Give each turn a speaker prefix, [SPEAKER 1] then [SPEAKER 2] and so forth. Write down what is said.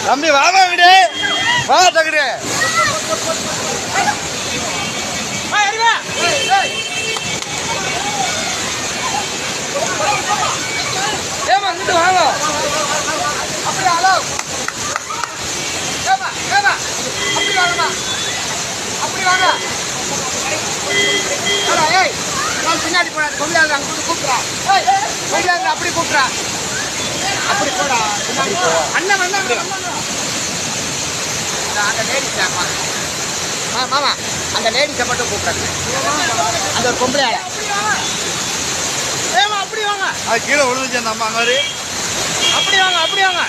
[SPEAKER 1] தம்பி வாங்க விடு வா தகுடு ஏமா இங்கிட்டு வாங்க அப்படி ஹலோ ஏமா ஏமா அப்படி வாங்கம்மா அப்படி வாங்க ஏய் நான் பின்னாடி போனா கொள்ளையாளர் அங்கே கூப்பிட்றா ஏய் கொள்ளையாளர் அப்படி கூப்பிட்றா அப்படி போடா அண்ணன் வந்தா அந்த லேடிஸ் மாமா அந்த லேடிஸை மட்டும் கூப்பிட்றாங்க அந்த ஒரு பொம்பளையாள ஏமா அப்படி வாங்க அது கீழே விழுந்துச்சு அந்த அம்மா மாதிரி அப்படி வாங்க